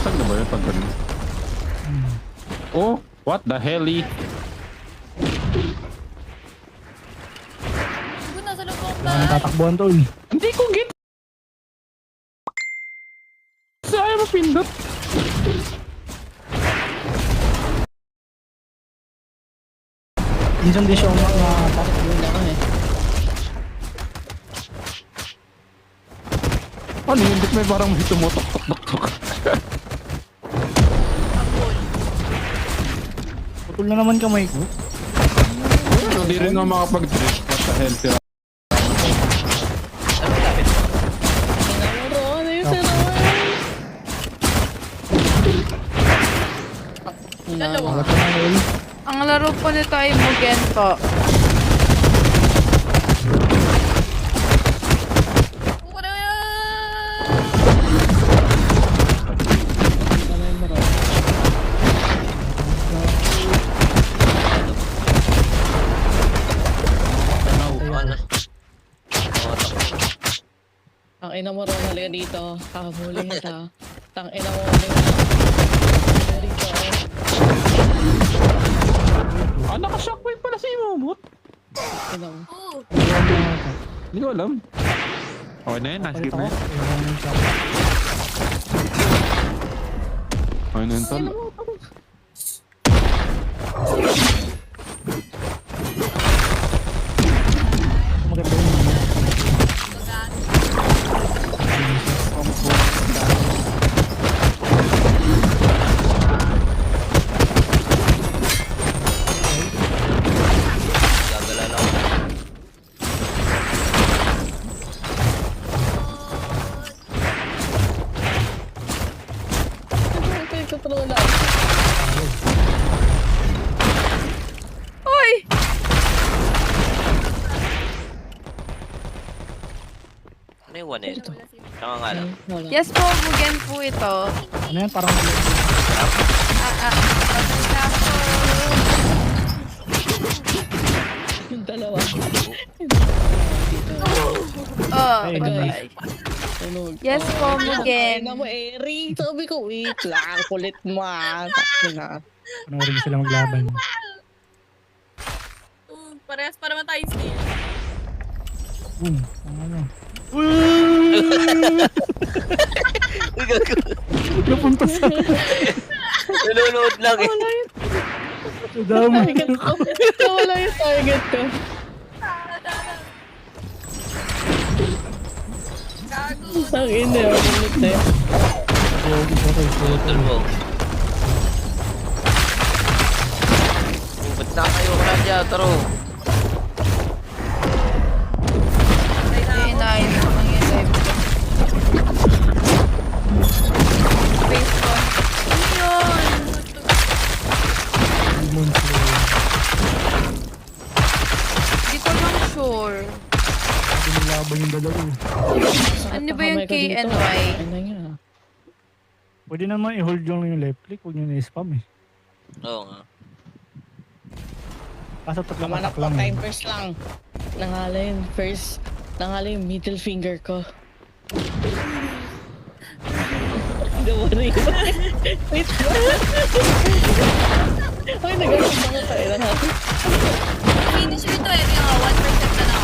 Basag na ba yun pag ganun? Oh, what the hell? Nasa loob ng Wala nang tatakbuhan to eh. Hindi ko get. Saan mo pindot? Minsan di siya makatakbo lang eh. Ano yun? Ba't may parang may tumutok-tok-tok-tok? Putol na naman kamay ko. Hindi rin nga makapag-drift. What the hell, sira? Dalawa. Wala ka na ulit. Ang laro po nito ay Mugen po. Ang ina mo ron, halika dito. Kakahuli kita. Tang ina mo, halika dito. Ah, naka-shockwave pala si Momot. Ina mo. Oo. Hindi ko alam. Okay na yun, na-skip na yun. Okay na yun, tol. Maganda yun. Gagala lang. Ito yung katrola. Uy! Ano yung 1 ito? Tama nga lang. Wala. Yes po, Mugen po ito. Ano yan? Parang Yung dalawa. Oh, Ay, bye-bye. Tunog. Yes po, Mugen. Ina mo, Eri. Sabi ko, wait lang. Kulit mo ah. Ina. panoorin sila maglaban. Parehas pa naman tayo skill. Boom. Ang ano. Uy, gago. Napunta sa... Nanonood lang eh. Dami. Target ko. Wala yung target ko. Gago. Ang ina. Kulit na yun. Putol mo. Ba't na kayo ka na dyan, taro? Inaayos ko lang yung live ko. Face ko. Ano yun? Hindi ko lang sure. Binilaban yung dalawa. Ano ba yung Kamay ko dito. KNY? Ano niya? Pwede naman i-hold yung left click. Huwag nyo na-spam eh. Oo nga. Kaso tatlong Kamanap attack ko, lang. time first lang. Nangala yung first. Nangala yung middle finger ko. Don't worry. Wait lang. Ay, nagawin ba ko tayo na natin? Finish ito eh. Yung 1% na lang.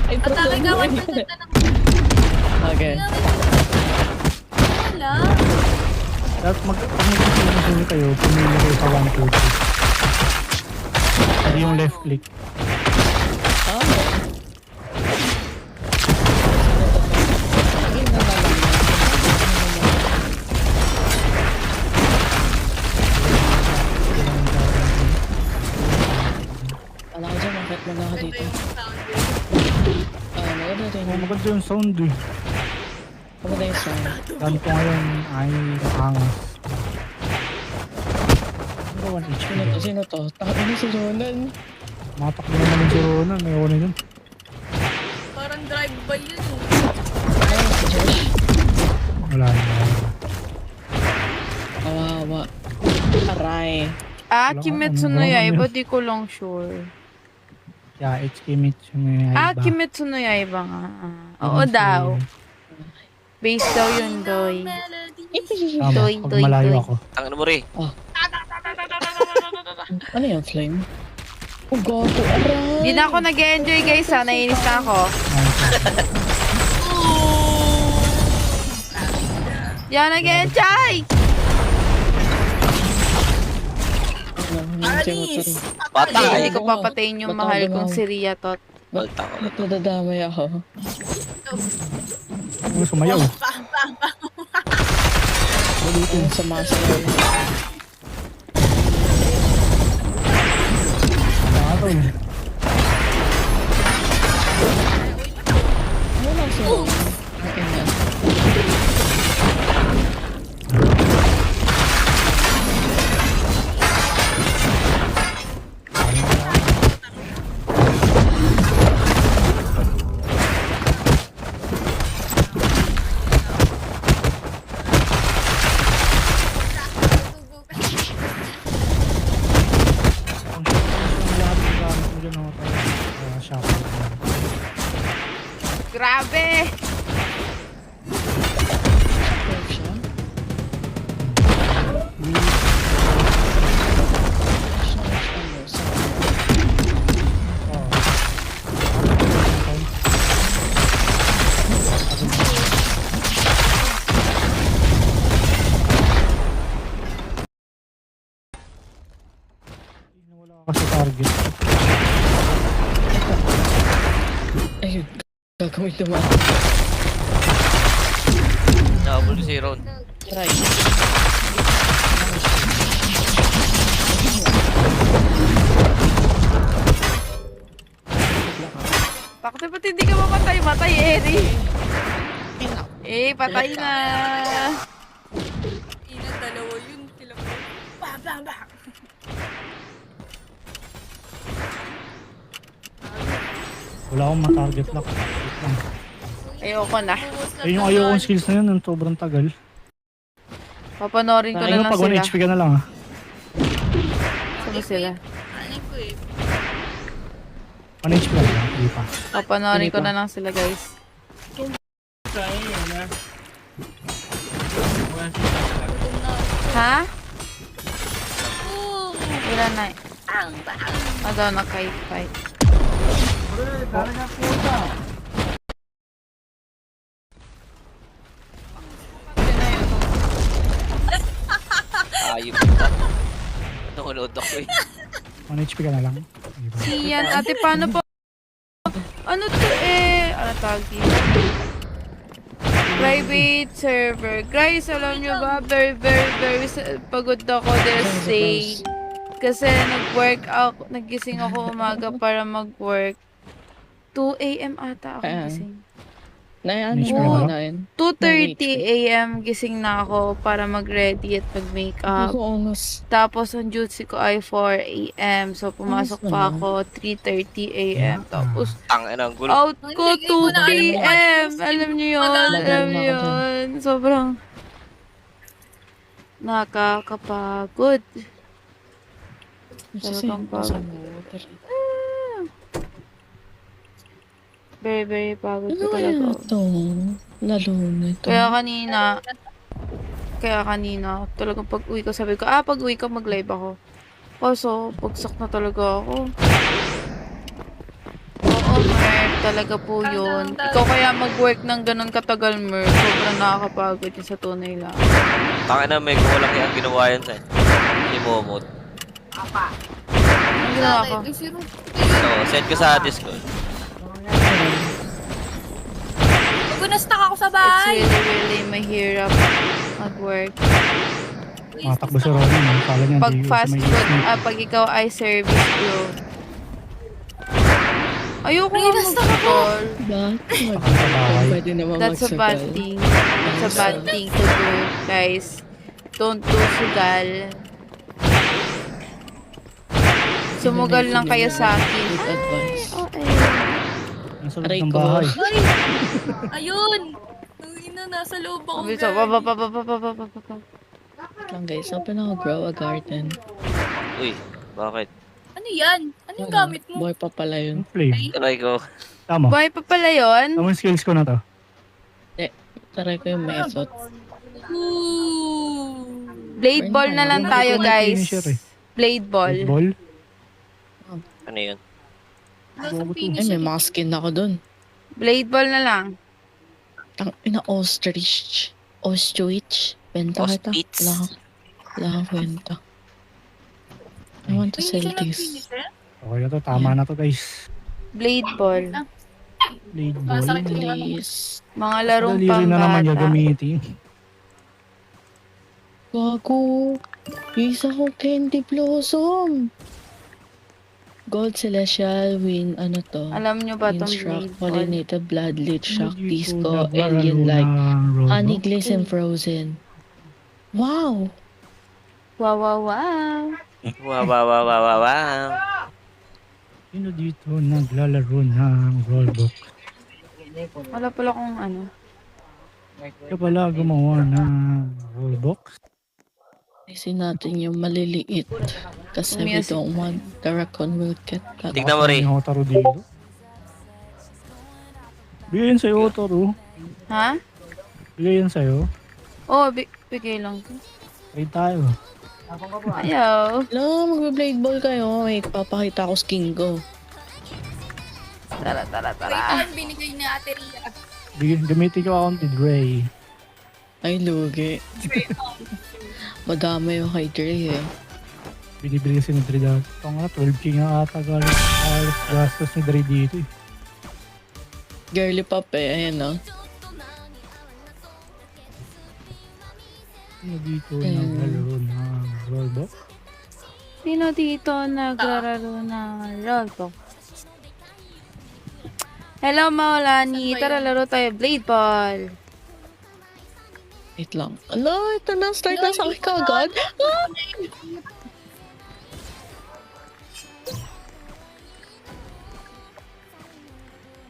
Ay, Atake ka, 1% proton. na lang. Okay. Wala. Dapat mag-continue kayo, pumili kayo sa 1, 2, 3. Pwede yung left click. Ah. Ay, nalaman. Alam ko dyan, bakit mo na ako Ito dito? yung sound wave. Maganda rin. Oh, maganda yung sound eh. Maganda yung sound. Gan ko ngayon ay angas. Ano 1 HP? Sino to? Sino to? Takot na si Ronan. Matakbo naman yung si Ronan. May na yun. Parang drive-by yun eh. Ay, si Josh. Wala na. Kawawa. Aray. Ah, Wala Kimetsu ka- no ano Yaiba, yun? di ko lang sure. Yeah, it's Kimetsu no Yaiba. Ah, Kimetsu no Yaiba nga. Oo daw. Base daw yun, Doy. Tama, Doy, pag doy, malayo doy. ako. Ang ano mo rin. Ano yung flame? Oh, gago, aray! Hindi na ako nag-enjoy guys ha, nainis na ako. Hindi ako nag-enjoy! Anis! Patay! Hindi ko papatayin yung mahal kong si Ria Tot. Balta ko. Ba't nadadamay ako? Ano sumayaw? Ang sama-sama. Nakatol. Ano lang siya? Akin yan. Ang lahat ng gamit mo dyan namatay. Shopper. Grabe! Correct siya? Wala ka sa target. Ayun, gagawin naman. Nakabul si Ron. Try. Bakit ba't hindi ka mamatay? Matay, Eri! Patay na! Ina, dalawa yun. Sila po. Bang, bang, bang. Wala akong ma-target lock. Wait lang. Ayoko na. Ayun yung ayokong skills na yun, ang sobrang tagal. Papanorin ko na Ayun lang pag 1 sila. HP ka na lang ah. Saan sila? Ano ko eh. 1 HP lang ah, hindi pa. Papanorin ko na lang sila guys. Ha? Wala na. Ano na fight. Ayop ka. Nakunod ako eh. 1 HP ka na lang. Hindi pa. Siyan, ate paano po? Ano to eh? Ano tawag dito? Private server. Guys, alam nyo ba? Very pagod ako this day. Kasi nagising ako umaga para mag-work. 2 AM ata ako Ayan. gising. Ano Miss mo mo na yun? 2:30 AM gising na ako para mag-ready at mag-makeup. Ako, ongas. Tapos ang duty ko ay 4 AM. So pumasok pa ako 3:30 AM. Tapos Tang ina ang gulo. out ko 2 PM. Alam niyo yun. Alam niyo yun. Sobrang nakakapagod. Talagang pagod. Very pagod ko Ano kaya talaga. ito? Lalo na ito. Kaya kanina, talagang pag uwi ko, sabi ko, pag uwi ko mag-live ako. Kaso, pagsak na talaga ako. Oo, Mer, talaga po yun. Ikaw kaya mag-work ng ganun katagal, Mer. Sobrang nakakapagod yun sa tunay lang. Tang ina may kulang ang ginawa yan sa si Momot. Ano ginawa ko? So, send ko sa Discord. Mag-unastak ako sa It's bahay. really mahirap mag-work. Matakbo si Ronnie. Kala niya Pag hindi fast may food, isip. pag ikaw ay service bro. Ayoko nga Nainas na ako. mag-call. Bakit? Baka sa bahay. Pwede naman That's a bad magsagal. thing. That's a bad thing to do, guys. Don't do sugal. Sumugal lang kayo sa akin. Good advice. Okay. Nasa loob Aray ng ko. bahay. Ay! Ayun! Ang ina, nasa loob ako. Sabi so, Lang guys, open ako grow a garden. Uy, bakit? Ano yan? Ano yung gamit mo? Boy pa pala yun. Flame. Talay ko. Tama. Buhay pa pala yun? Tama yung skills ko na to. Taray ko yung method. Ooh. Blade ball na lang tayo, Ito may guys. finisher eh. Blade ball. Ball? Ano yun? Nasa Bago to. Ay, may finisher. mga skin ako dun. Blade ball na lang. Tang ina ostrich. Ostrich. Benta kita. Ostrich. Wala kang kwenta. I want to sell this. Okay na to, tama na to guys. Blade ball. Blade ball. Masakit yung Please. Mga larong Daliri na naman pambata. gagamitin. Gago. Yung isa ko Candy Blossom. Gold Celestial, Win, ano to? Alam nyo ba itong Instruct, blade ball? Pollinator, Bloodlit, Shock, Hindi ko Disco, naglaro Alien Like, ng Roblox. Honey Glisten Frozen. Wow! Wow, wow, wow. Wow, wow, wow, wow, wow, wow. Sino dito naglalaro ng Roblox? Wala pala kung ano. Kaya pala gumawa ng Roblox? Isin natin yung maliliit. Kasi we Umias- don't want the raccoon will get that. Tignan mo, Ray. May Otaro dito. Bigay yan sa'yo, Otaro. Ha? Bigay yan sa'yo. Oo, bigay lang to. Try tayo. Ayaw. Hello, magbe-blade ball kayo. May papakita ko skin ko. Tara, tara, Wait, tara. ang binigay ni Ate Ria. Gamitin ko account ni Dre. Ay, lugi. Madami yung kay Dre eh. Binibili kasi ni Dre dati. Ito nga, 12k nga ata galing gastos ni Dre dito eh. Girly pop eh. Ayan no. Sino dito naglalaro ng Roblox? Sino dito naglaro ng Roblox? Hello, Maulani. Tara, laro tayo. Blade ball. Wait lang. Ala, ito na. Start na sa akin kagad. Ah!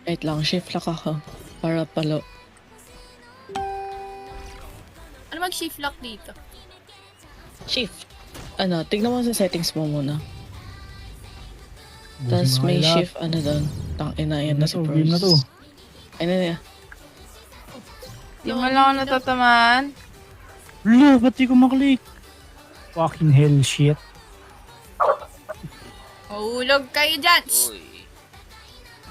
Wait lang. Shift lock ako. Para palo. Ano mag-shift lock dito? Shift. Ano, tignan mo sa settings mo muna. Busin Tapos mo may kayo lahat. shift ano doon. Tangina, yan na si Pros. Game na to. Ay na niya. Di mo lang ako natatamaan. Lo, ba't di ko maklik? Fucking hell shit. Mahulog kayo dyan! Uy.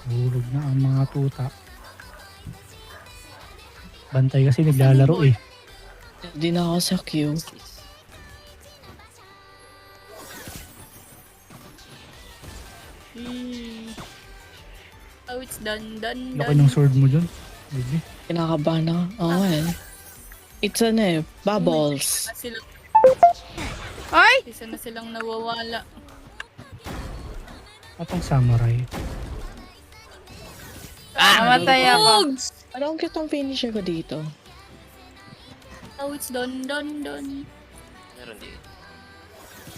Hulog na ang mga tuta. Bantay kasi naglalaro eh. Hindi na ako sa queue. Oh, it's done. Laki ng sword mo dyan. Baby. Kinakabahan ako. Oo eh. It's ano eh. Bubbles. Na silang, Ay! isa na silang nawawala. Atong samurai. Namatay ako. Ano ang cute ang finisher ko dito? Oh, it's done. Meron din.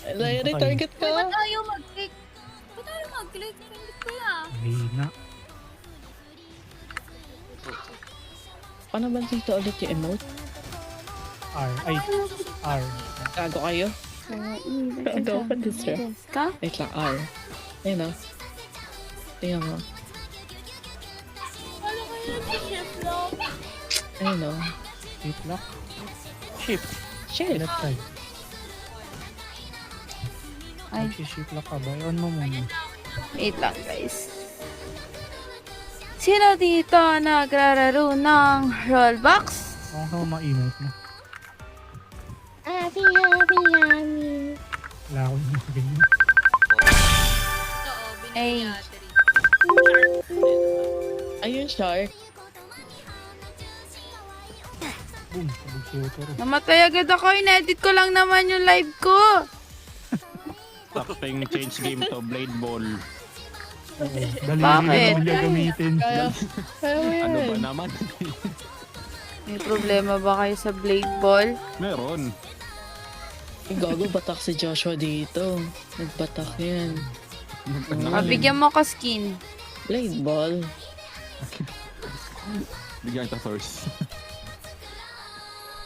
Larry, target Ba't ka. ayaw mag-click? Ba't ayaw mag-click? Hindi ko yan. Mahina. Paano ba dito ulit yung emote? R. Ay. R. Gago kayo? Gago ka disra. Ka? Wait lang, R. Ayun o. Tingnan mo. Ano kaya shift lock? Ayun o. Shift lock. Shift. Shit. Left side. Ay. Shift lock ka ba? On mo muna. Wait lang, guys. Sino dito naglaro ng Roblox? Kung ka ma-emote mo. Abi, abi, abi. Wala ko yung mga ganyan. Oo, binigay Ay. ni Ate Ria. Ayun, shark. Boom. Sabog si Otoro. Namatay agad ako. In-edit ko lang naman yung live ko. Tapos change game to Blade Ball. Dali Bakit? naman niya gamitin. Kaya mo Ano ba yan. naman? May problema ba kayo sa blade ball? Meron. Gago, batak si Joshua dito. Nagbatak yan. Mabigyan mo ka skin. Blade ball. Bigyan kita source.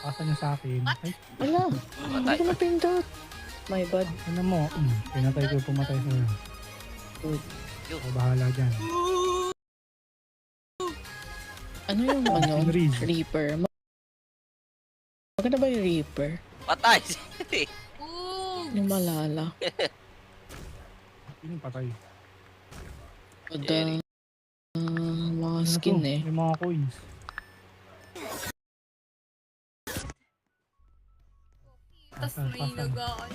Pasa niya sa akin. Ay, Wala. Hindi ko napindot. My bad. ano mo? Pinatay ko pumatay sa'yo. Good. O, bahala dyan. Ano yung ano? Read. Reaper. Maganda ba yung Reaper? Patay! Ooh! Yung malala. Sino yung patay? Kada mga Ano skin to? eh. May mga coins. Tapos may nagaan.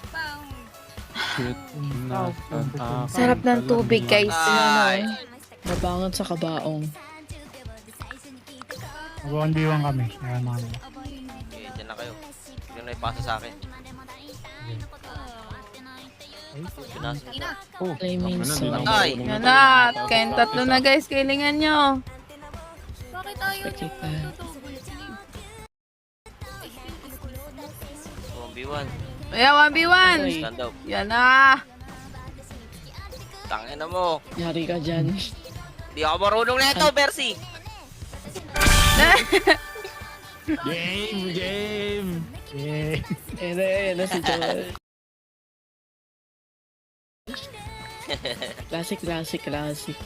Pang. Shit. Sarap ng tubig, guys. Ay! Mabangon sa kabaong. Mag-1v1 kami. Kaya mga Okay, dyan na kayo. Hindi na ipasa sa akin. Pinas. Ina. Oh, Flaming okay na, di sword. na Ay! ako Yan na. Kayong tatlo na, guys. Kailangan nyo. Bakit ayaw niyo Pakita. double sleep? 1v1. Ayan, 1v1. Ay. Stand up. Yan na. Tangin na mo. Yari ka dyan. Hindi ako marunong na ito, Bercy. Game! Game! Yeah. Yan na si Joel. Classic.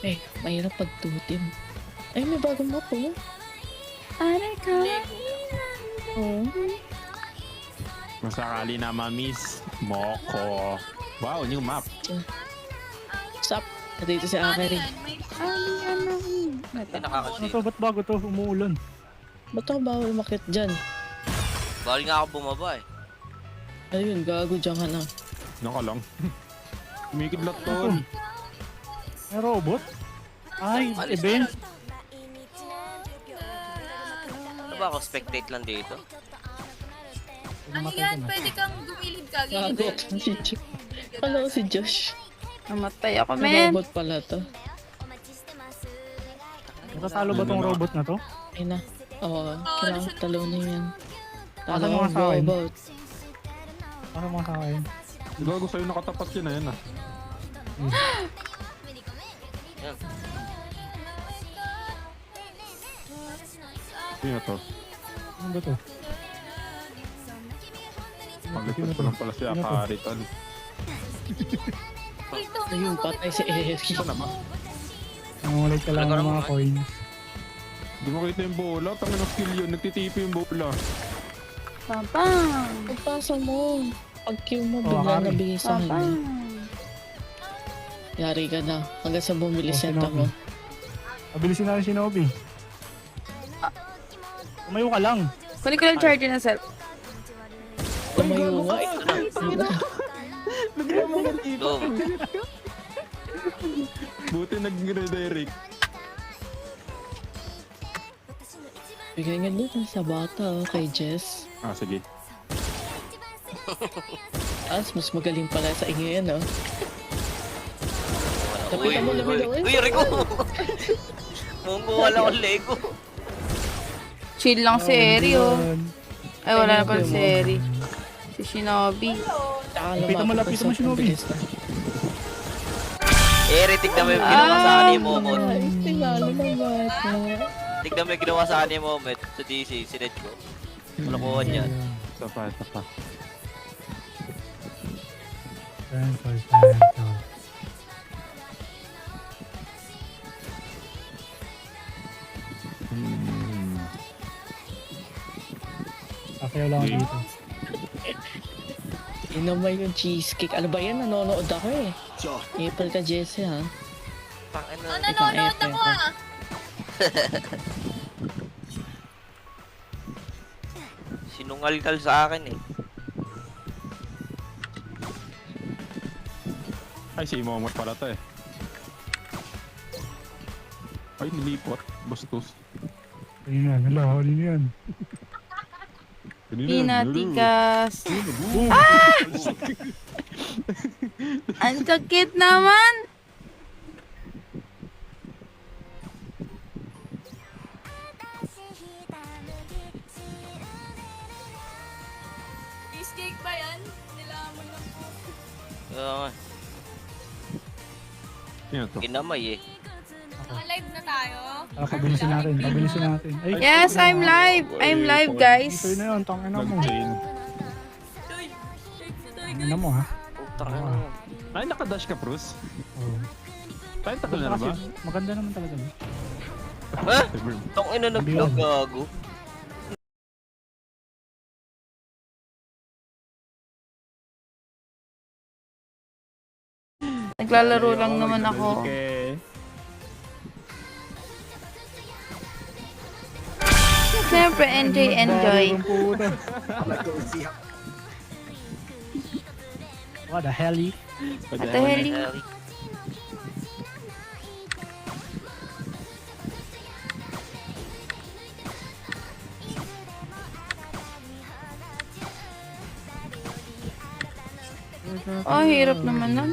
Eh, mahirap pagtutim. Ay, may bagong map oh. Aray ka. Oh. Masakali na ma-miss. Moko. Wow, new map. Stop. Dito si Akari. Hindi Ano nakakasave. to? Ba't bago to? Umuulan. Ba't ako bawal umakit dyan? Bawal nga ako bumaba eh. Ayun, gago dyan ka na. Ano ka lang? Kumikidlat tol. May robot? Ay, Alis event. Ano ba ako? Spectate lang dito? Ano yan? Pwede kang gumilid ka. Gago. Gilid. Si Josh. Hello, si Josh. Namatay ako, men. Robot pala to. Natatalo ba tong robot na to? Ay na. Oo, kailangan talunin yan. Asa Talo mga sa akin? robot. Ano mga sa akin? Gago sa'yo nakatapat yun na yan ah. Yan. Sino to? Ano ba to? Paglikod ko lang pala si Akari tol. Ayun, patay si Eric. Ito na ba? Nangungulit ka lang ng mga coins. Di mo kita yung bola? Tangin ng skill yun. Nagtitipi yung bola. Papang. Pagpasa mo. Pag Q mo, Oh, bigla Akari. nabigay sa Papang. kanya. Yari ka na. Hanggang sa bumili Oh, senta mo. Pabilisin natin si Shinobi. Tumayo ka lang. Kunin ko lang charger ng cell. Tumayo nga. Doom. Buti nag-redirect. Bigay nga doon sa bata, kay Jess. Ah, sige. Mas magaling pala sa inyo yan, oh. Uy, Tapitan mo, uy, lamig uy. ako, Uy, Rico! Mungguha lang akong Lego. Chill lang si Eri, oh. Ayan. Ay, wala na pala si Eri. Si Shinobi. Lapitan mo, Shinobi. Eri, tignan mo yung ginawa sa akin ni Momot. Ay, tinalo na bata. Tignan mo yung ginawa sa akin ni Momot sa DC, sined ko. Malakuhan yan. Ito pa, ito pa. Sensor. Kasayaw lang ako dito. Yun naman yung cheesecake. Ano ba yan? Nanonood ako eh. April ka, Jesse, ha? Tangin Oh, na. nanonood ako ah. Sinungal-kal sa akin eh. Ay, si Momot pala to eh. Ay, nilipot. Bastos. Ayun yan, hala, huli niyan. Pinatigas. Boom! Ang sakit naman. Cheesecake ba yan? Nilamon lang po. Kaya nga, Sino to? ginamay eh. Live na tayo. Pabilisin natin. Ay, Yes, I'm live. I'm live, guys. ito na yun, tangin na mo. Nag-chain. Tangin na mo, ha? Puta ka na. Ay, nakadash ka, Bruce. Oh. Tayo takal na ba? Maganda naman talaga. No? Ha? Tong ina nag-vlog gago. Naglalaro lang naman ako. Siyempre, enjoy. What the hell? At the heli. Oh, hirap naman nun.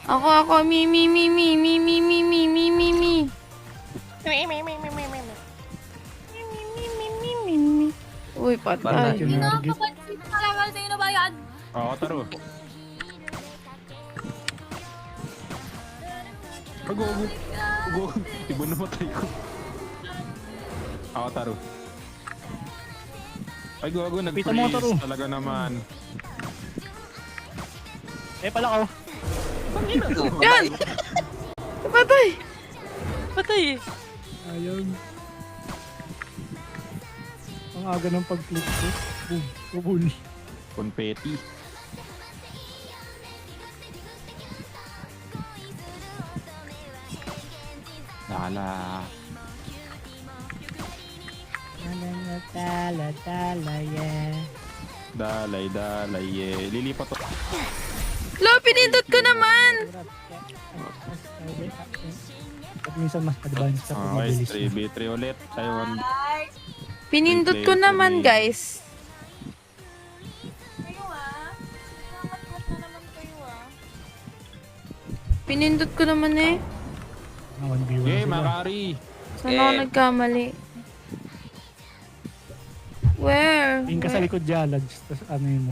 Ako, mi. Uy, patay. Hindi na kapansin ko talaga sa'yo na ba yan? Oo, taro. Pag-ugo. Iba na matay ko. Ako, taro. Ay, gago, Pita mo, taro. nag-freeze talaga naman. Pala ko. Yan! Patay! Patay eh. Ayun. Ang aga ng pag-click ko. Boom. Bubuli. Confetti. Dala. Yeah. Dalay, lilipat to. Lo, pinindot ko naman! At minsan mas advanced sa Okay, pag-mabilis. 3v3 ulit. Taiwan. Pinindot ko naman, guys. Kayo Nakakot na naman kayo Pinindot ko naman eh. Okay, Makari. Saan ako nagkamali? Where? Tingin ka sa likod Jalad. Tapos ano yun mo.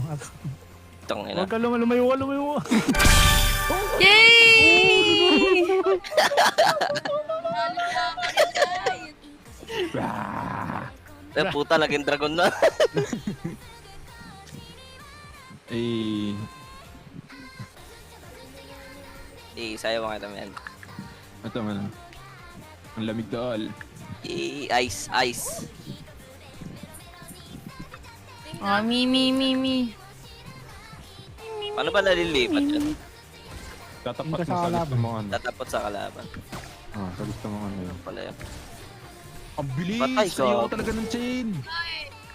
Tong ina. Huwag ka lumayo. Yay! Ah. Eh, puta, laging dragon na. Eh, Sayo mga ito, man. ito man. Ang lamig dool. Ice. Oh, mi. Paano ba nalilipat yun? Tatapat Yung mo sa kasalaban. gusto mo ano. Tatapot sa kalaban. Ah, sa gusto mo ano yun. Pala yun. Ang bilis! Patay, Ayaw so- talaga ng chain!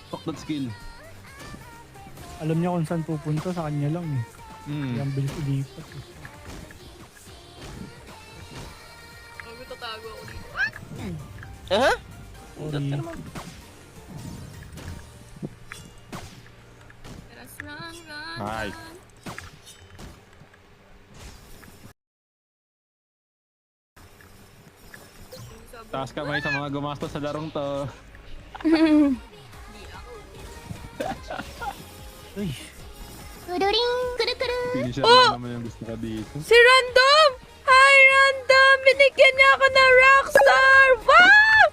Fuck that skill. Alam niya kung saan pupunta. Sa kanya lang eh. Kaya ang bilis ilipat eh. Tatago ako dito. Aha? Sorry. Ay. Taas kamay sa mga gumastos sa larong to. Uy. Finisher Oh! na naman yung gusto ka dito. Si Random! Hi, Random! Binigyan niya ako ng Rockstar! Wow!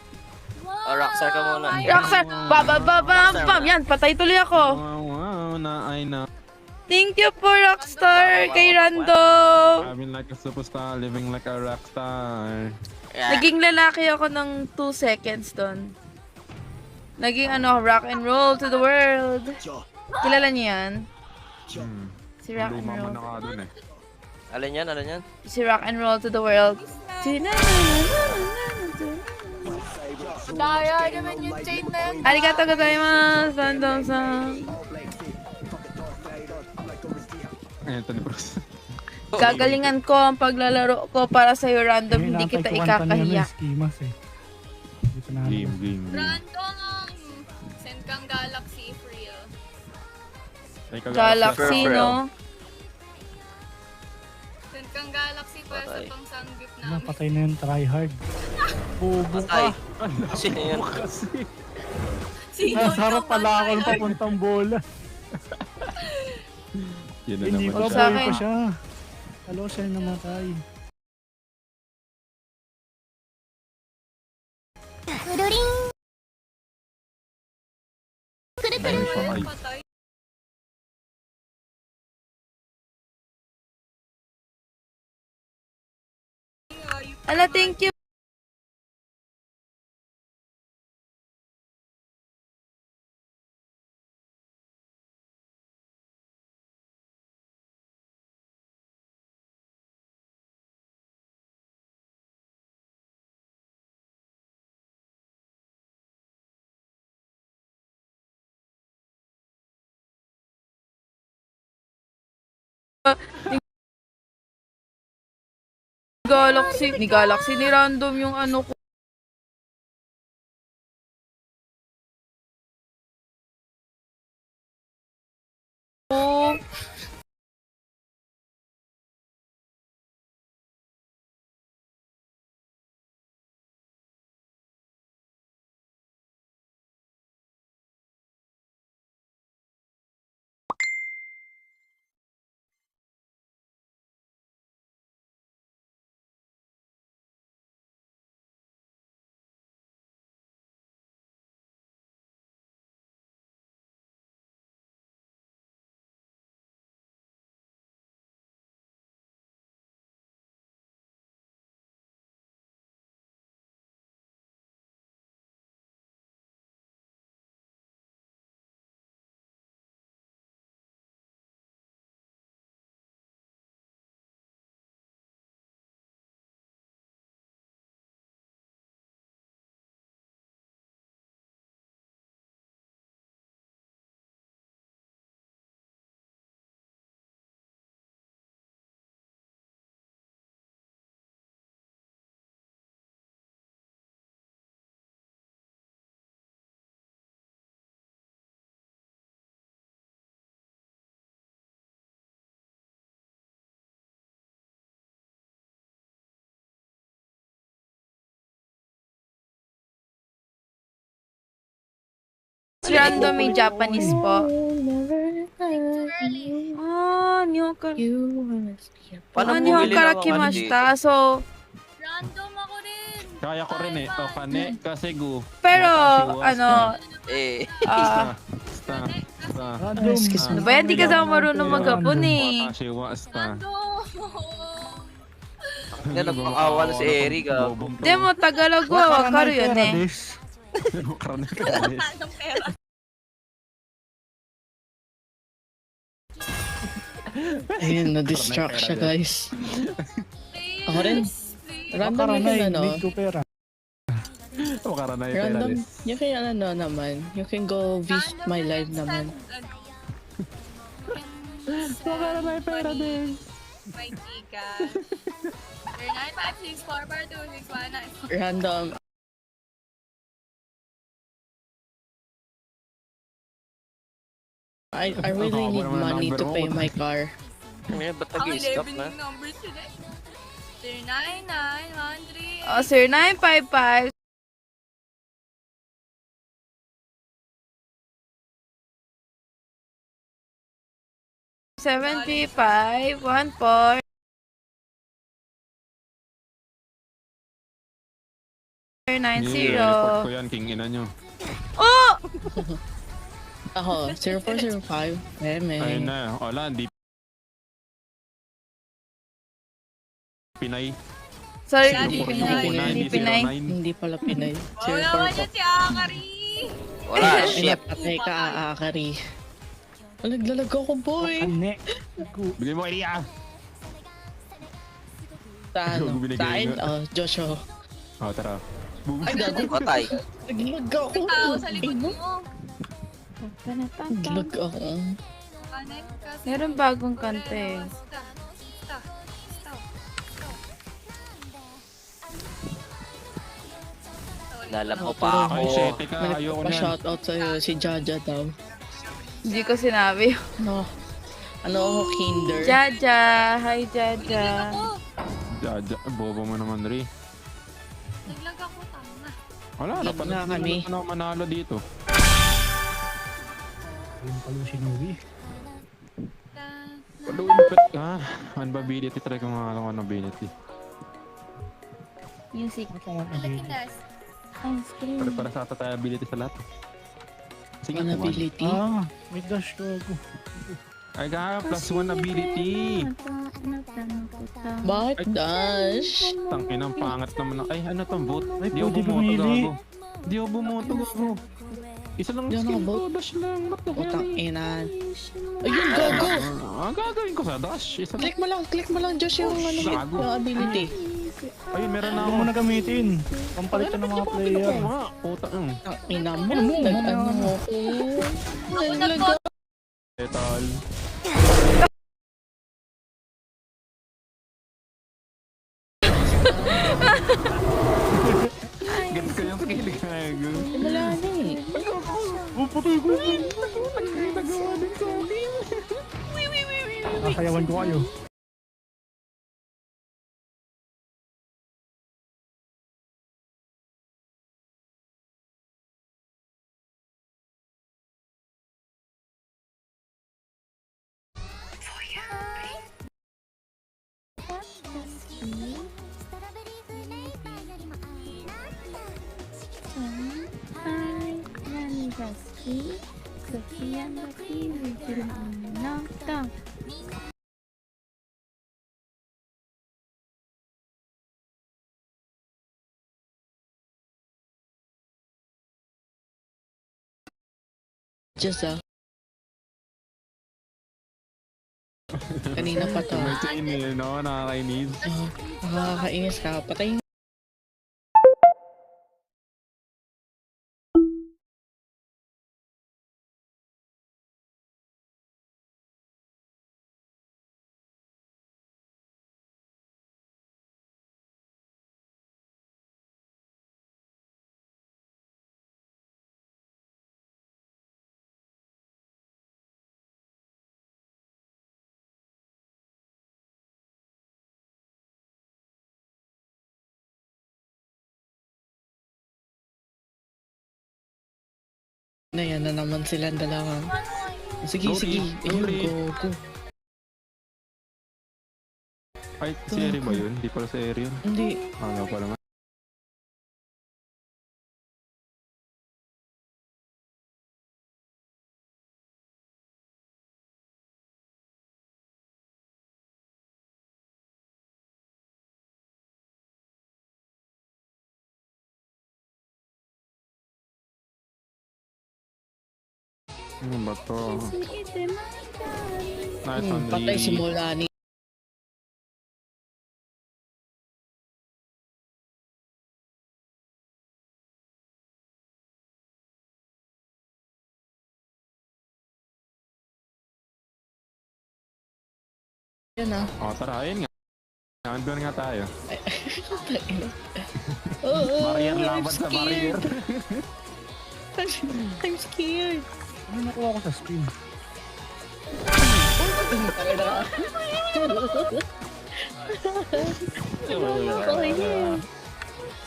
Oh, Rockstar ka muna. Rockstar! Bam! Yan, patay tuloy ako. Wow, I know. Thank you po, Rockstar, kay Random. Having like a superstar, living like a rockstar. Yeah. Naging lalaki ako ng 2 seconds doon. Naging rock and roll to the world. Kilala niyo yan? Si rock and Luma mo roll. na ka dun eh. Alin yan? Si rock and roll to the world. Daya naman yung chain na yan. Arigato gozaimasu, Random-san. Ito ni Bruce. Gagalingan ko ang paglalaro ko para sa'yo, Random. Ayun, Hindi nakatay kita ko kanta niya, ikakahiya. Skimas eh. Hindi pa na. Game. Random! Send kang Galaxy free. Galaxy, Fur. no? Send kang Galaxy para sa Patay. pang sanggip Ano, namin. patay na yung tryhard. Bubo Patay. ka. Sino yun? Sino Nasa harap yung pala ako ng patay? papuntang bola. Yan na Hindi naman. pa Sa buhay akin. pa siya. Alam ko siya yung namatay. Ayun siya, ay. Patay. Ala, thank you. Ni Galaxy ni random yung ano ko. Random may Japanese po. Paano bumili ng mga Konnichiwa. So, Random ako rin. Kaya ko rin eh. O, kane, kasegu. pero, Watashi wa ano, Eh, Sta. Random. Excuse me. ba yan, di kasi ako marunong mag-Hapon eh. Watashi wa sta. Random. nga nagpang-awa na si Eric ah. Di mo, Tagalog ko, karo yun eh. Karne ka. Anong pera? Ayun, na-distract siya, guys. Ako rin. Random Baka yung na ano. need ko pera. Makaranay pera Random. des. You can ano naman. You can go visit my live naman. Makaranay pera des. May tika. 0956442619. Random. I really need money to pay my car. Ngayon, ba't Ang nag-i-stop 11 na? yung numbers yun eh. 099113. O, sir, 955. $75, 14. I-report ko yan, king ina nyo. Oh! Ako, 0405. Meme. Ayun na, wala, hindi Pinay. Sorry, Hindi hindi Pinay. Pinay. Hindi Pinay. Hindi pala Pinay. Oh, naman yan si Akari. Wala, Ay, shit. napatay ka, aakari. Oh, naglalag ako, boy. Kane. Bigay mo kay Ria. Sa ano? Binigay Sa akin? nga. Oh, Joshua. O, tara. Ay, gago. Patay. Naglag ako. Tao sa likod mo. Naglag ako. Kanan kasi. Meron bagong kanta eh. Lalam mo pa Ay, ako. sete ka, ayoko niyan. Pa-shoutout sa'yo, si Jaja daw. Hindi ko sinabi. No. Ano ako, Kinder? Jaja. Hi, Jaja. Ako. Jaja, bobo mo naman, Ri. Naglag ako, tama. Wala, Lag na kami. Ano manalo dito? Yung palo si Novi. Paluin pet ka. Unability, try ko mga unability. Music. Ano pang ability? Ice cream. Para sa ata tayo ability sa lahat. Sige, Ability. May dash to ako. I got plus 1 ability. Bakit dash? Tangin ang pangat naman. Ay, ano tong boot? Ay, Di ako pwede bumoto, pumili. gago. Di ako bumoto, gago. Isa lang Di ako skill nakaboot. ko, dash lang. What the hell? Utang inan. Ayun, gago! Ang gagawin ko sa dash. Isa lang. Click mo lang, Josh, yung, ano, gago. yung ability. Ayun, meron na Huwag ako. mo na gamitin. Pampalitan ng mga player. Puta, Ang ina mo, nag-ano mo ko. Naglaga. Etal. Ganda ko yung skill, gago. Wala na eh. Oh, patay ko. Nagawa din sa akin. Kasayawan ko kayo. Just kanina pa to. May chain, no? Nakakainis. Nakakainis ka. Patayin. Na yan na naman silang dalawa. Sige, Sorry, sige. sorry. Ayun, go. Ay, si Eri ba yun? Di pala si Eri yun. Hindi. Ano pa naman? Ano ba to? Nice one, Patay si Lee. Molani. Yan ah. O, tara, ayun nga. Nandun nga tayo. Barrier Laban sa barrier. I'm scared. Ano nakuha ko sa spin?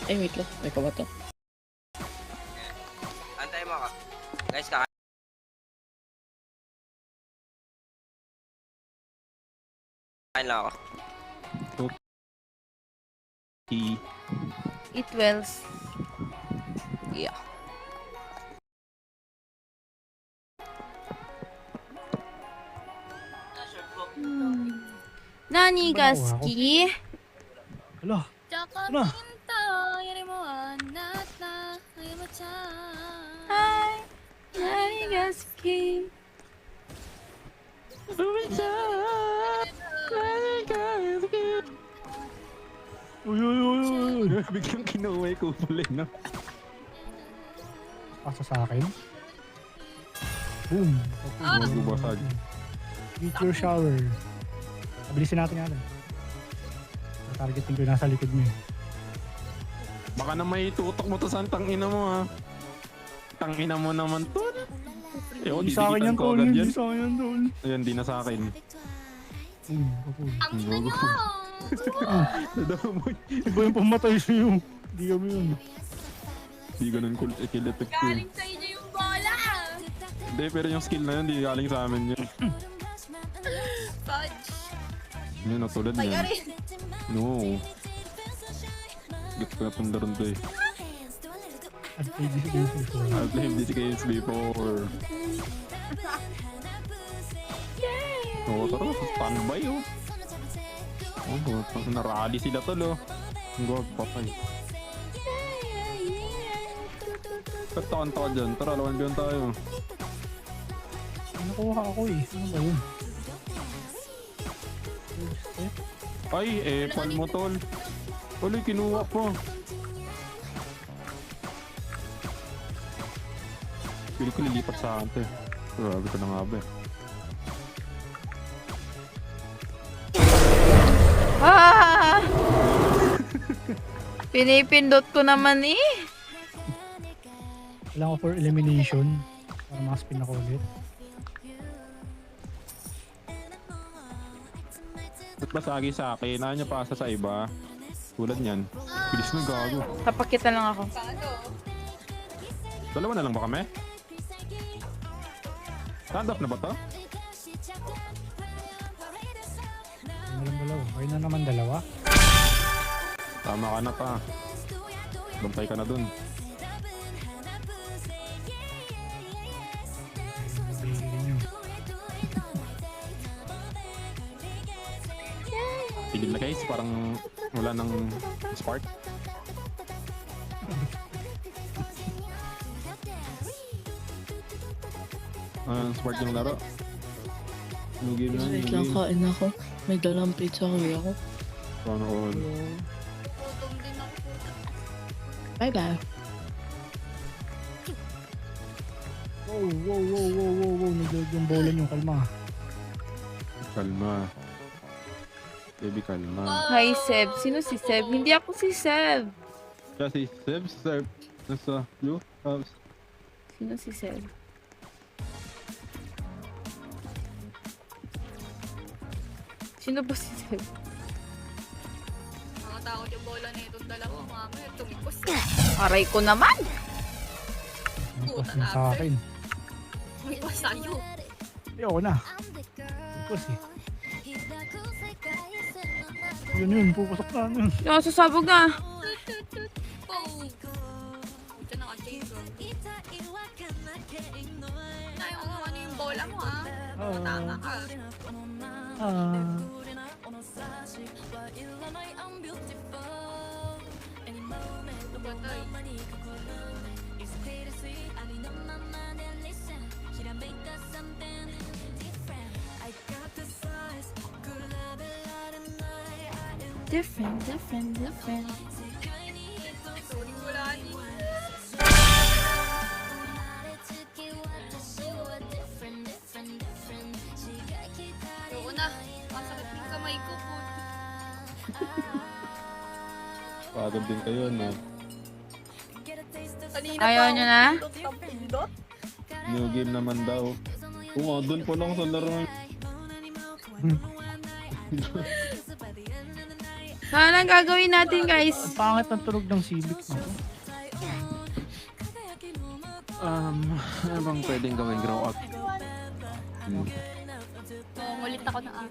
Ay, wait lang. May kabato. Antay mo ako. Guys, kakain. Kain lang ako. It wells. Yeah. Nani ga suki? Hala, ano? Hi. Nani ga suki? Uy, uy, uy, uy. Biglang kinuha ko pala, no? Pasa sa akin. Boom. Magbubasag. Meteor shower. Abilisin natin yan. Targeting ko yung nasa likod mo. Baka na may tutok mo to sa tangina mo, ha? Tangina mo naman to. Eh, oh, Hindi sa akin yan, didikitan ko tol. agad Hindi yan. sa akin yan, tol. Ayan, di na sa akin. Kapul. Ang ina nyo! Nadamoy. Iba yung pumatay sa'yo. Hindi kami yun. Di ganun cool, kill effect ko. Galing sa inyo yung bola! Hindi, pero yung skill na yun, di galing sa amin yun. Fudge! Yun, natulad Pag niyan. rin! No. Gets ko na tunda ron to eh. At play this game for sure. I've played this games before. Yay! Oo, tara, standby oh. Oh, narally sila tol oh. Ang gawag patay. Kataon-taon ka dyan, tara, lawan biyong tayo. Nakuha ako eh. Ano ba yun? Ay, pal mo tol. Uloy, kinuha po. Pili ko lilipat sa akin to eh. Grabe ko na nga ba eh. Ah! Pinipindot ko naman eh. Kailangan ko for elimination. Para makaspin ako ulit. Ba't ba sagi sa akin? Naan niya pasa sa iba? Tulad niyan. Bilis na gago. Papakita lang ako. Dalawa na lang ba kami? Stand up na ba to? Ano lang dalawa? Kayo na naman dalawa. Tama ka na pa. Bantay ka na dun. Bigyan nyo. Tigil na guys, parang wala nang spark. Spark yung laro. Nugil na, Wait lang, kain ako. May dalang pizza kuya ko. Paano all? Gutom din ako. Bye-bye. Wow. Nagagambawlan yung kalma. Kalma. Baby, kalma. Hi, Seb. Sino si Seb? Hindi ako si Seb. Kaya si Seb, nasa blue house. Sino si Seb? Sino ba si Seb? Nakatakot yung bola na itong dalawa. Mamaya tumikos. Aray ko naman! Tapos na sa akin. Tumikos sa'yo. Ayoko na. Tapos eh. Yun, pupasok na. Ano. Sasabog na. Oh. Ito na ka-change. Ayaw ko ano yung bola mo ha. Tama ka. Patay. Different. Tuloy wala ni. Ayoko na. Masakit yung kamay ko po. Pagod din kayo, no? Kanina Ayaw pa nyo ako na? pindot. New game naman daw. Oo nga, dun pa lang sa laro. Ano ang gagawin natin, guys? Ang pangit ng tunog ng Civic na to. Ano bang pwedeng gawin? Grow up. Ulit ako na ah.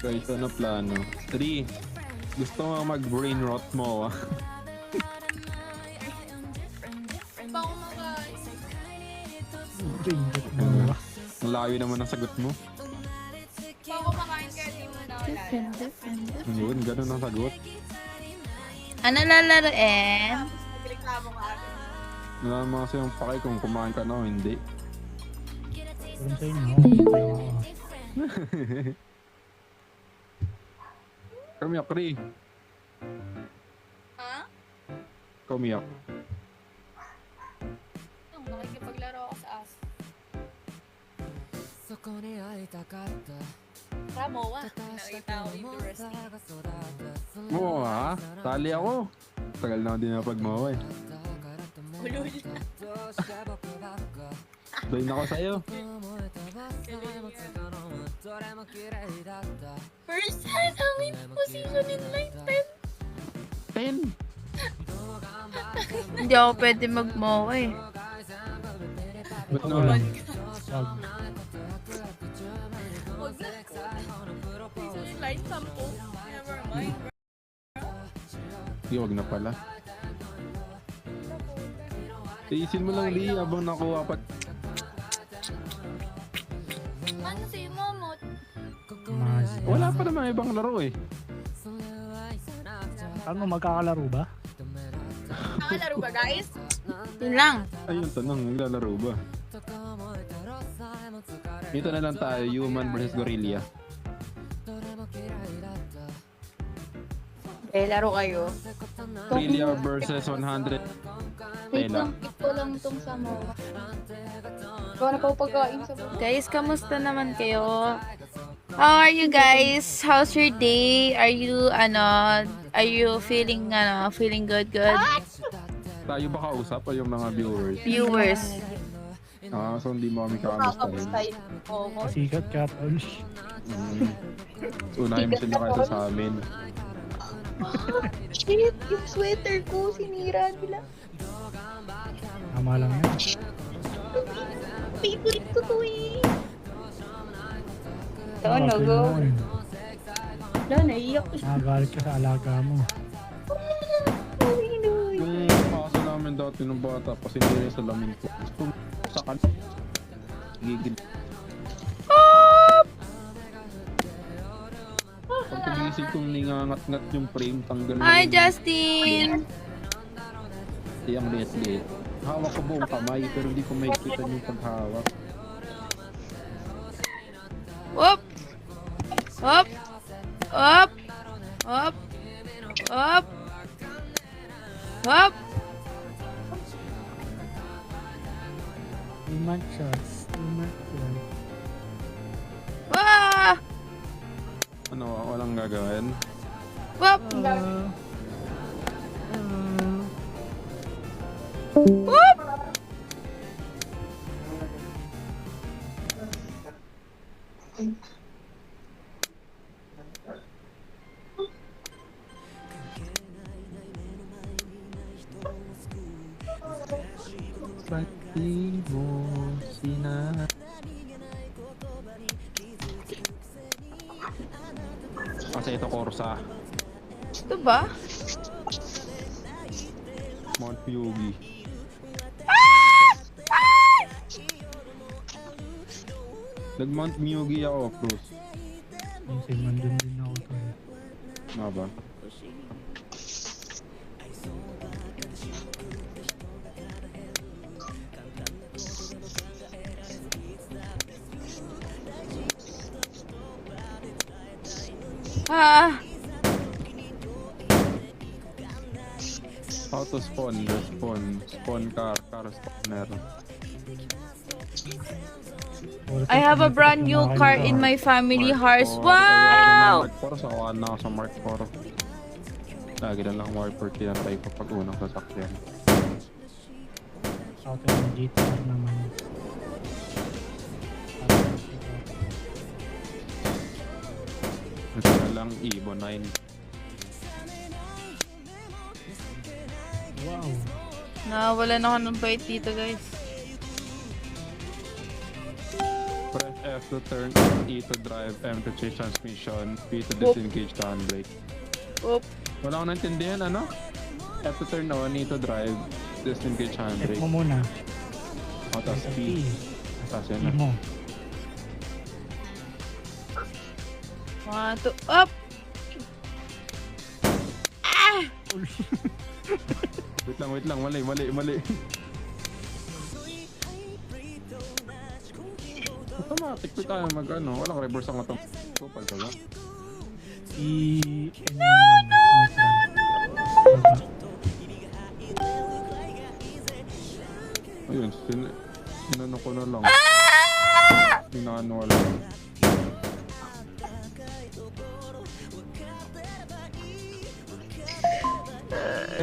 Guys, ano plano? 3. Gusto mo mag-brain rot mo, ah. Pa ako guys. Ang layo naman ang sagot mo. Pa ako makain kaya di mo na wala. Yun, ganun ang sagot. Ano lalaroin? Reklamo ka agad. Wala naman kasi yung pakay kung kumain ka na o hindi. Walang sa inyo. Kaya ako. Kamiyak, Ri. Ha? Kamiyak. Nakikipaglaro ako sa as. Ramo ah. Nakita ko yung Rusty. Oo, ha? Tali ako. Tagal na ako din na pagmawa eh. Ulul. Join ako sa'yo. First time namin position in life 10. 10. Hindi ako pwede mag-mowa eh. Ba't naman? Wag. Huwag na. Position in life 10. Never mind. Huwag na pala. Tiisin mo lang, Lee, habang nakuha pa. Ano si Momot? Wala pa naman ibang laro eh. Ano, magkakalaro ba? Nakalaro ba guys? Yun lang. Ayun, tanong, naglalaro ba? Dito na lang tayo, human versus gorilla. Laro kayo. Gorilla versus 100. Wait Tela. lang, ito lang itong sa mo. Ikaw na pa pagkain sa mo. Guys, kamusta naman kayo? How are you guys? How's your day? Are you feeling good? Tayo ba kausap o yung mga viewers? Viewers. So hindi mo kami kakamustahin. Kakamusta yung Momot? Sikat ka, tol. Unahin mo sila kaysa sa amin. Shit, yung sweater ko, sinira nila. Tama lang yan. Favorite ko to eh. Ano, go. Wala, naiyak ko siya. Nakagalit ka sa alaga mo. Yung kaso namin dati nung bata, pasinira sa lamin ko. Gusto mo sa kan. Gigil. Pag tumisig kong ningangat-ngat yung frame, tanggal na Hi, yung- Justin! Yung liit-liit. Hawak ko buong kamay, pero hindi ko makikita yung paghawak. Up! Up! Up! Up! Up! Up! Too much shots. Too much shots. Ah! Ano, walang gagawin? Up! Ba't di mo Kasi ito Corsa, Ito ba? Mount Fuji. Nag-Mount Mugi ako, Cruz. Yung same nandun din ako, tol. Nga ba? Ah! How to spawn? Spawn car spawner. I have a brand new car in my family house. Wow! Mark 4, so kuha na ako sa Mark 4. Lagi na lang Mark 4 tinatry ko pag unang sasakyan. Sa akin yung GTR naman. Ito na lang Evo 9. Wow. Nawalan ako ng bite dito, guys. Press F to turn, E to drive, M to change transmission, P to disengage the handbrake. Oop. Wala akong naintindihan, ano? F to turn on, E to drive, disengage Check handbrake. mo muna. O, tapos P. Tapos yan na. P mo. 1, 2, up! Wait lang, mali. Automatic po tayo mag-ano, walang reverse ang automatic. Kupal ka ba? Ano naman, neutral. Baba. Ayun, sinano ko na lang. Minano lang.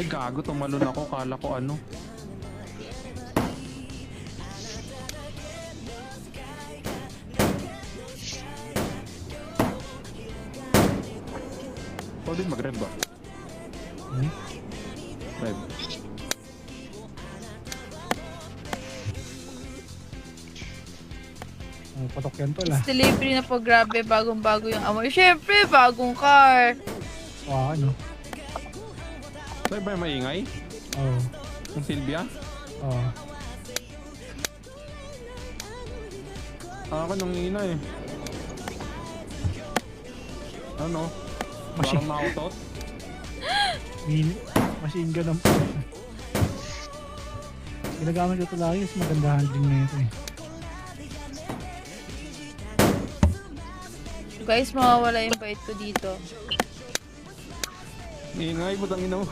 Gago, tumalon ako, kala ko ano. Ikaw din mag-rev ba? Hmm? Rev. Patok yan, tol, ah. Delivery na po, grabe. Bagong-bago yung amoy. Siyempre, bagong car. Wow, ano? Sa'yo ba yung maingay? Oo. Yung Silvia? Oo. Ako nung ina eh. Ano? Machine. Parang mautot? Machine gun ang ginagamit ko ito lagi kasi maganda handling na ito eh. Guys, mawawala yung bait ko dito. Ingay, putang ina mo.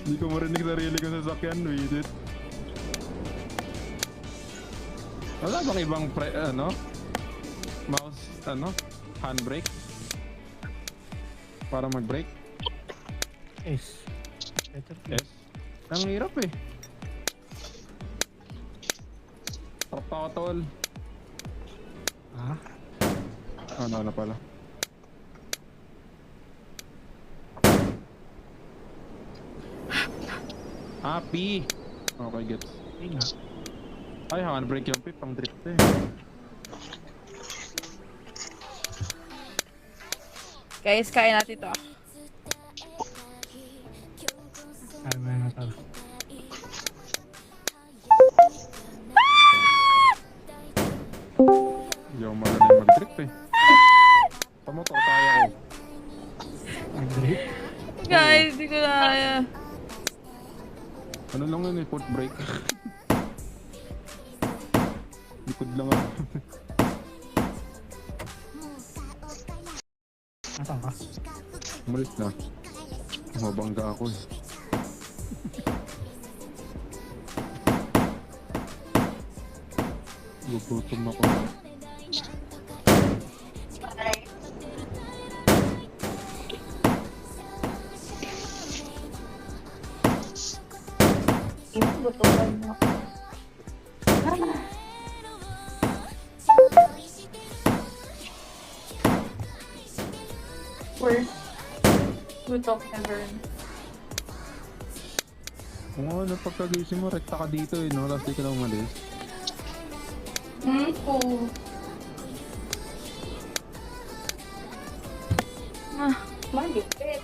Hindi ko marinig sarili ko sa sasakyan, visit. Wala bang ibang mouse, handbrake? Para mag-brake? S. Better to. Yes. Ang hirap eh. Tol. Ah? Ano na pala. P. Okay, gets. Ay nga. Ay, handbrake yung P, pang drift eh. Guys, kain natin to. Kaya mo na tara. Hindi ako magaling mag-drift eh. Sa motor, kaya ko. Nag-drift. Guys, di ko kaya. Ano lang yun eh, foot brake. Likod lang ako. Nasaan ka? Umalis na. Mabangga ako eh. Gugutom ako. Worst gutom ever. Oo, ano pagkagising mo, rekta ka dito eh, no? Tapos di ka na umalis. Po. Ah, Malipit.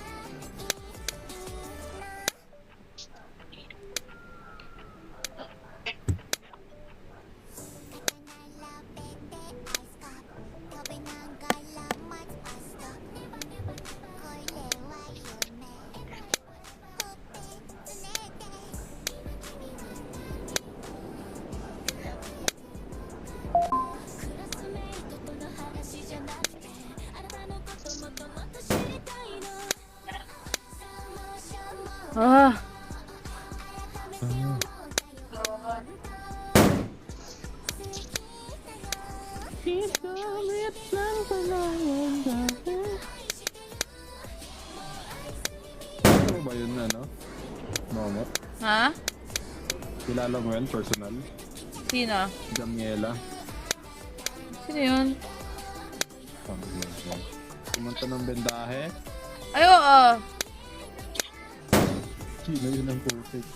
ah. Ano ba yun, ano? Momot? Ha? Kilala mo yan, personal? Sino? Jamiela. Sino yun? Pumunta ng bendahe. Ay, oo. Sino yun ang putik?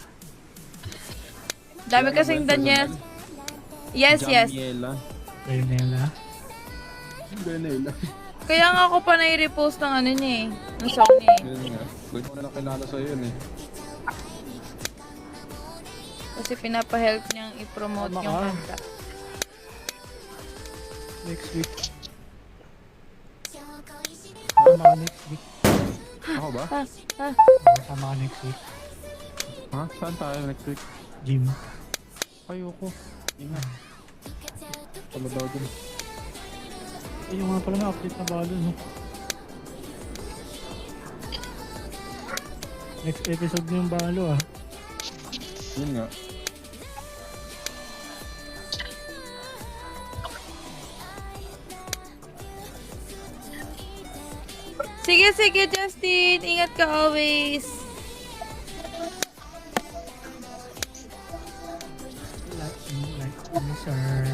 Dami kasing Daniel. Yes, yes. Jamiela. Ayun na yun ah. Benela. Kaya nga ako pa nai-repost ng ano niya eh. Ng song niya eh. Yun nga. Gusto ko na nakilala sa'yo yun eh. Kasi pinapa-help niyang i-promote Tama yung ka. kanta. Next week. Sama ka next week. Ako ba? Sama ka next week. Ha? Saan tayo next week? Gym. Ayoko. Inga. Pala daw dun. Ay, yung nga pala na-update na balo, no? Next episode na yung balo, ah. Yun nga. Sige, sige, Justin. Ingat ka always. Like me, sir.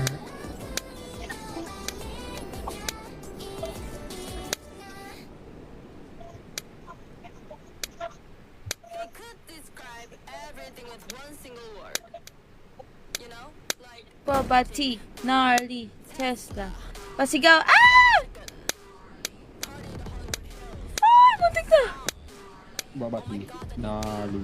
They could describe everything with one single word. You know? Like Babati, gnarly, Tesla. Pasigaw. Ah! Ay, butik na. babati. Nalo.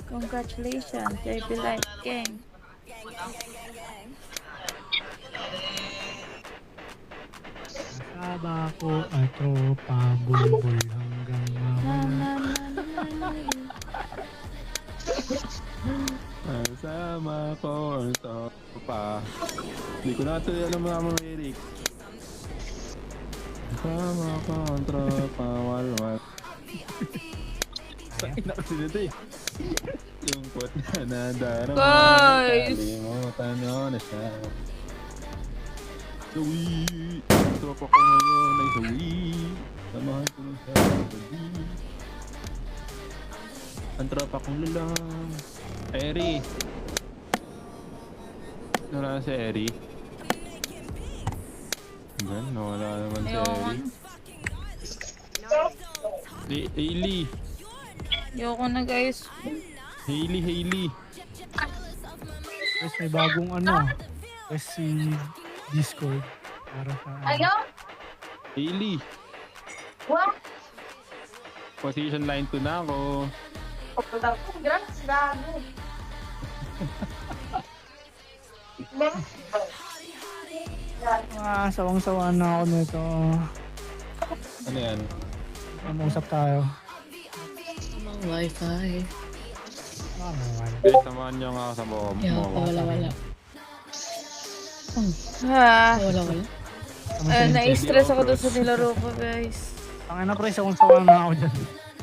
Congratulations, JB Light Gang. Kasama ko ang tropa, bulbul hanggang mawala. Kasama ko ang tropa. Hindi ko na ito alam mga lyric. Kasama ko ang tropa, walwal. Sakina kasi nito eh. Yung pot na nadarama. Guys! Kalimutan nyo na siya. Sawi! Ang tropa ko ngayon ay sawi. Samahan ko na siya sa gabi. Ang tropa kong lalang. Eri! Wala na si Eri. Gan, nawala naman si Eri. Hailey! Ayoko na guys. Hailey! Guys, may bagong ano. Guys, si Discord. Para sa... Hailey! What? Position line 2 na ako. Gracias, gago. Sawang-sawa na ako nito. Ano yan? Mausap tayo. Ang wifi. Guys, samahan nyo nga ako sa Yeah, mo. wala. Wala. Na-stress ako doon sa nilaro ko guys. Ang ina pre, sawang-sawa na ako dyan.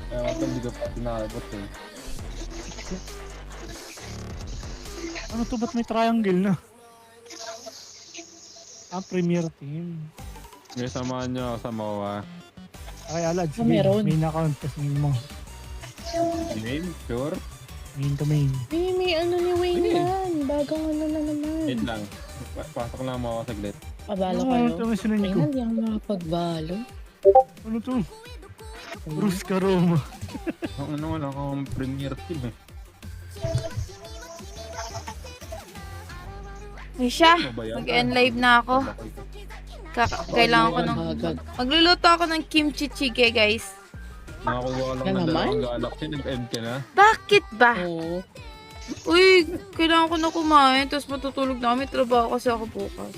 Kaya ako hindi ko pinakabot eh. Ano to, ba't may triangle na? Premier Team. Guys, samahan nyo ako sa MOA. Okay, Alad, sige, meron. main account, tapos main mo. Name? Sure? Main to main. May ano ni Wayne yan. Bagong ano na naman. Wait lang. Pasok lang mo ako saglit. Pabalo Ano kayo. ito, may sinunod Ay, ko? hindi ako makapagbalo. Ano to? Bruce Caroma. Ang ano wala akong premier team eh. Misha, Ano ba yan? mag-end live na ako. Kailangan ko ng... Hagag. Magluluto ako ng kimchi jjigae guys. Nakakuha lang Yan ng naman? dalawang galaxy. Nag-end ka na. Bakit ba? Oo. Uy, kailangan ko na kumain, tapos matutulog na kami. Trabaho kasi ako bukas.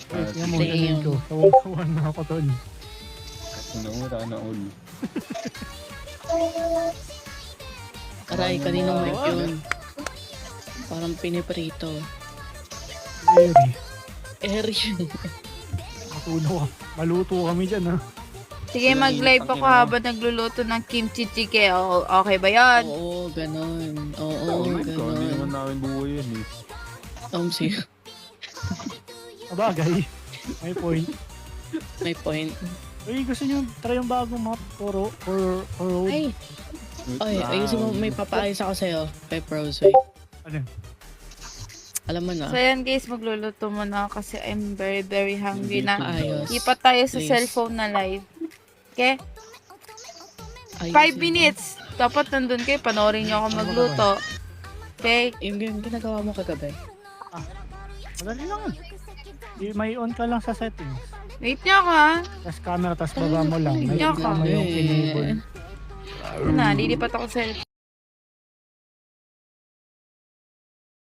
Guys, yan mo, damn. sinunod ko. Sawang-sawa na ako tol. Naura na all. Aray, kanino mic yun? Parang piniprito. Eri. Eri. Matuno ka. Maluto kami dyan ha. Sige, mag-live ako habang nagluluto ng kimchi jjigae. Okay ba yan? Oo, ganon. Oo, Oh my God, hindi naman ganon. namin buhay yan eh. See, Sabagay. May point. may point. Uy, gusto nyo try yung bagong map for road? Ay, Wait ay, lang. ayusin mo, may papaayos ako sa'yo. Pepros, wait. Ano? Alam mo na. So yan guys, magluluto muna ako kasi I'm very very hungry na. Ayos. Ipat tayo sa Please. cellphone na live. Okay? Ayusin 5 mo. minutes. Dapat nandun kayo, panoorin nyo ako magluto. Okay? Yung ginagawa mo kagabi. Madali lang. May on ka lang sa settings. Wait nyo ako ha. Tapos camera, tapos baba mo lang. May Yaka. kasama yung enable. Yun na, lilipat ako sa cellphone.